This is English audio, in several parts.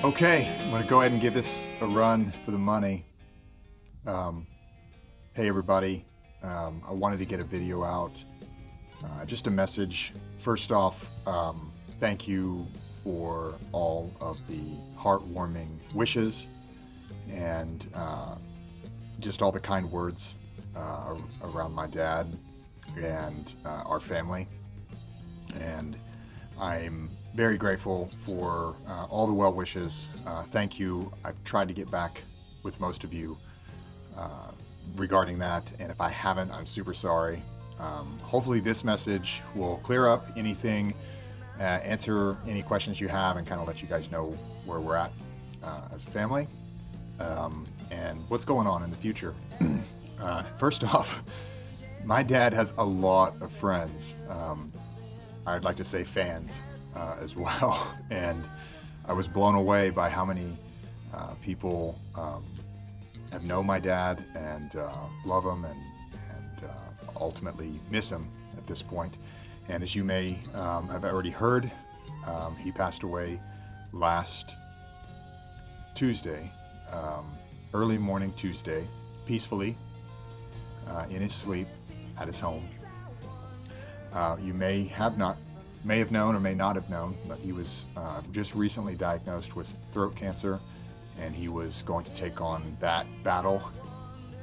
Okay, I'm going to go ahead and give this a run for the money. Hey everybody, I wanted to get a video out. Just a message. First off, thank you for all of the heartwarming wishes and just all the kind words around my dad and our family. And I'm very grateful for all the well wishes. Thank you. I've tried to get back with most of you regarding that, and if I haven't, I'm super sorry. Hopefully this message will clear up anything, answer any questions you have, and kind of let you guys know where we're at as a family and what's going on in the future. First off, my dad has a lot of friends. I'd like to say fans as well, and I was blown away by how many people have known my dad and love him and ultimately miss him at this point. And as you may have already heard, he passed away last Tuesday, early morning Tuesday, peacefully in his sleep at his home. You may have known or may not have known, but he was just recently diagnosed with throat cancer, and he was going to take on that battle,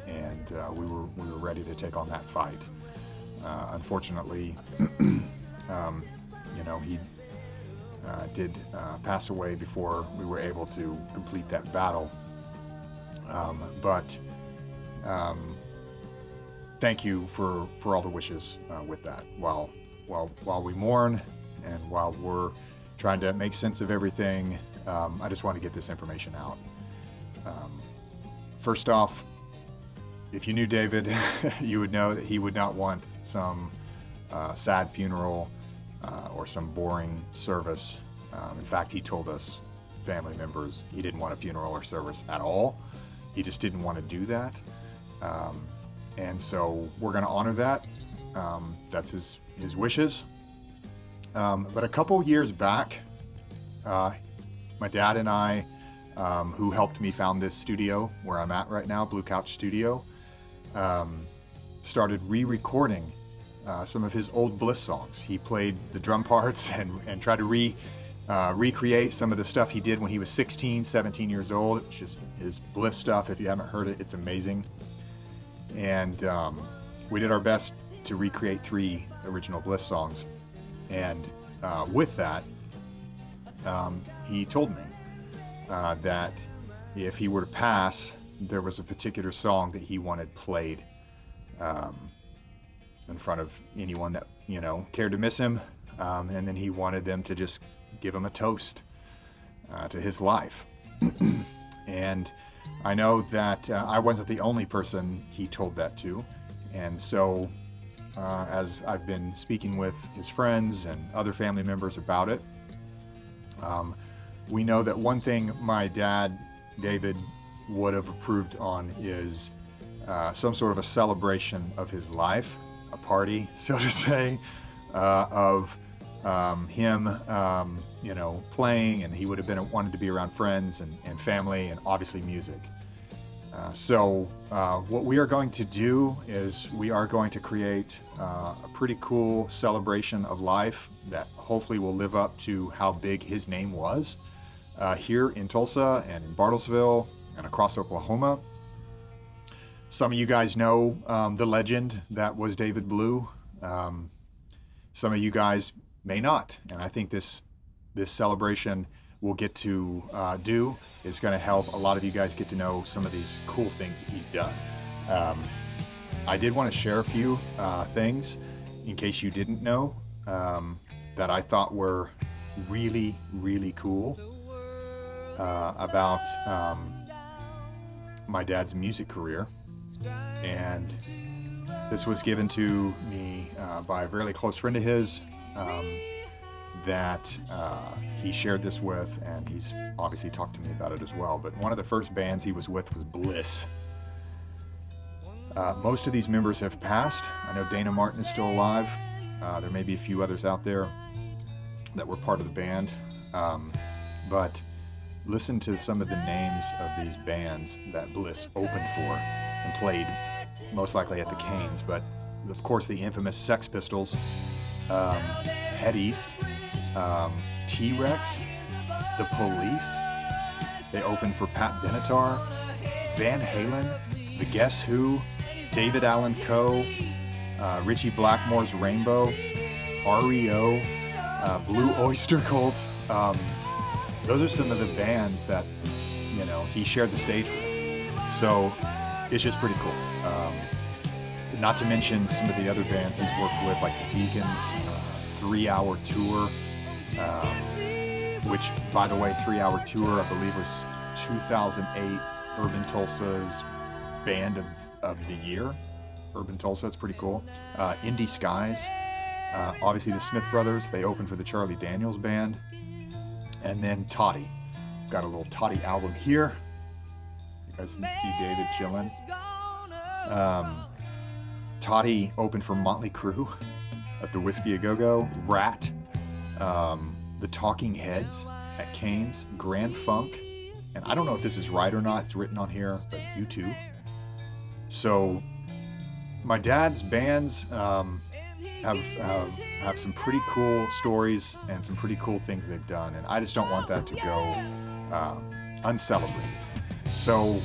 and we were ready to take on that fight. Unfortunately, he did pass away before we were able to complete that battle. But thank you for all the wishes with that. While we mourn and while we're trying to make sense of everything, I just want to get this information out. First off, if you knew David, you would know that he would not want some sad funeral or some boring service. In fact, he told us, family members, he didn't want a funeral or service at all. He just didn't want to do that. And so we're going to honor that. That's his wishes. But a couple years back, my dad and I, who helped me found this studio where I'm at right now, Blue Couch Studio, started re-recording some of his old Bliss songs. He played the drum parts and tried to recreate some of the stuff he did when he was 16, 17 years old. It's just his Bliss stuff. If you haven't heard it, it's amazing. And we did our best to recreate 3 original Bliss songs. And with that, he told me that if he were to pass, there was a particular song that he wanted played in front of anyone that, cared to miss him. And then he wanted them to just give him a toast to his life. And I know that I wasn't the only person he told that to. And so as I've been speaking with his friends and other family members about it, we know that one thing my dad, David, would have approved on is some sort of a celebration of his life, a party, so to say, of him, playing, and he would have wanted to be around friends and family and obviously music. So what we are going to do is we are going to create a pretty cool celebration of life that hopefully will live up to how big his name was here in Tulsa and in Bartlesville and across Oklahoma. Some of you guys know the legend that was David Blue. Some of you guys may not, and I think this celebration we'll get to do is going to help a lot of you guys get to know some of these cool things that he's done. I did want to share a few things in case you didn't know that I thought were really, really cool about my dad's music career. And this was given to me by a really close friend of his that he shared this with, and he's obviously talked to me about it as well. But one of the first bands he was with was Bliss. Most of these members have passed. I know Dana Martin is still alive. There may be a few others out there that were part of the band. But listen to some of the names of these bands that Bliss opened for and played, most likely at the Canes, but of course the infamous Sex Pistols, Head East, T-Rex, The Police. They opened for Pat Benatar, Van Halen, The Guess Who, David Allan Coe, Richie Blackmore's Rainbow, REO, Blue Oyster Cult. Those are some of the bands that, you know, he shared the stage with. So it's just pretty cool. Not to mention some of the other bands he's worked with, like the Beacons, 3-hour tour, which, by the way, 3-hour tour, I believe, was 2008 Urban Tulsa's Band of the Year. Urban Tulsa, it's pretty cool. Indie Skies, obviously the Smith Brothers, they opened for the Charlie Daniels Band. And then Toddy. Got a little Toddy album here. You guys can see David chilling. Toddy opened for Motley Crue at the Whiskey A Go-Go, Rat, the Talking Heads at Canes, Grand Funk, and I don't know if this is right or not, it's written on here, but U2. So my dad's bands have some pretty cool stories and some pretty cool things they've done, and I just don't want that to go uncelebrated. So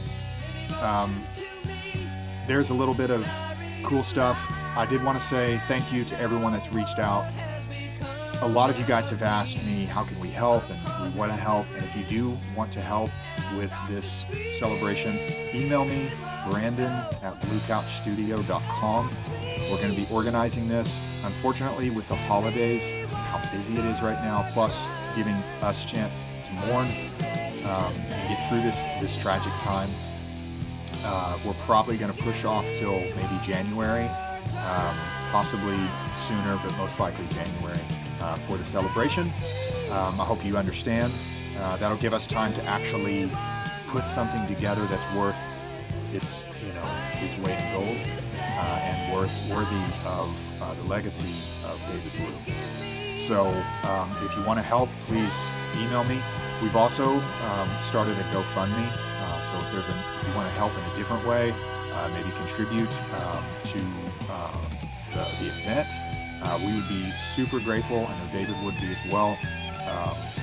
there's a little bit of cool stuff. I did want to say thank you to everyone that's reached out. A lot of you guys have asked me how can we help, and we want to help, and if you do want to help with this celebration, email me, brandon@bluecouchstudio.com. We're going to be organizing this. Unfortunately, with the holidays and how busy it is right now, plus giving us a chance to mourn and get through this tragic time, we're probably going to push off till maybe January, possibly sooner, but most likely January for the celebration. I hope you understand. That'll give us time to actually put something together that's worth its weight in gold and worthy of the legacy of David Blue. So if you want to help, please email me. We've also started a GoFundMe. So if you want to help in a different way, maybe contribute to the event, we would be super grateful. I know David would be as well,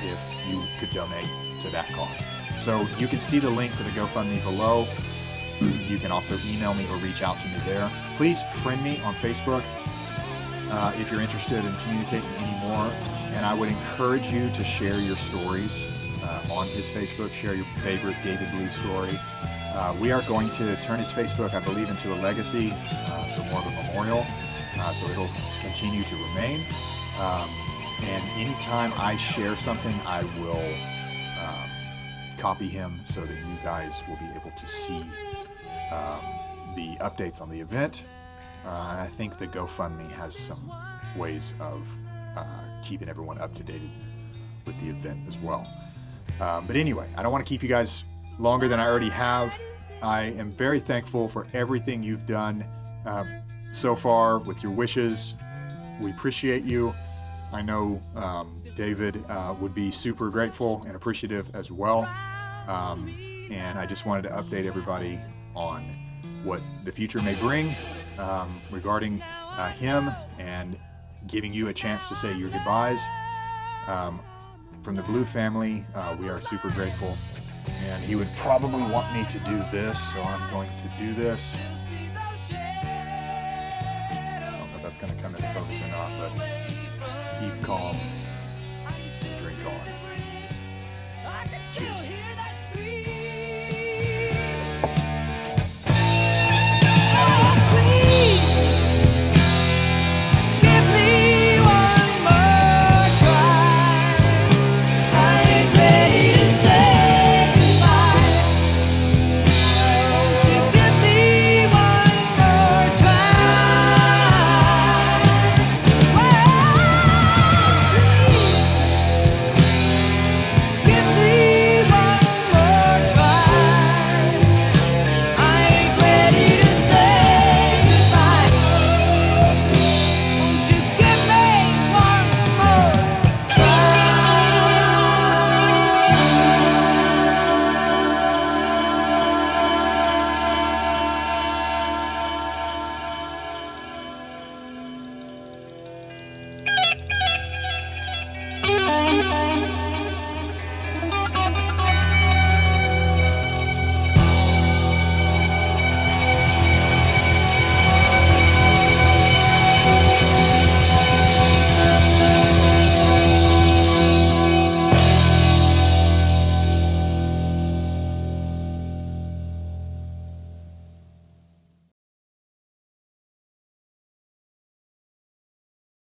if you could donate to that cause. So you can see the link for the GoFundMe below. You can also email me or reach out to me there. Please friend me on Facebook if you're interested in communicating any more. And I would encourage you to share your stories on his Facebook. Share your favorite David Blue story. We are going to turn his Facebook, I believe, into a legacy, so more of a memorial. So it'll continue to remain. And anytime I share something, I will copy him so that you guys will be able to see the updates on the event. And I think the GoFundMe has some ways of keeping everyone up to date with the event as well. But anyway, I don't want to keep you guys longer than I already have. I am very thankful for everything you've done so far with your wishes. We appreciate you. I know David would be super grateful and appreciative as well. And I just wanted to update everybody on what the future may bring regarding him and giving you a chance to say your goodbyes. From the Blue family, we are super grateful. And he would probably want me to do this, so I'm going to do this. I don't know if that's going to come into focus or not, but keep calm, drink on. Cheers.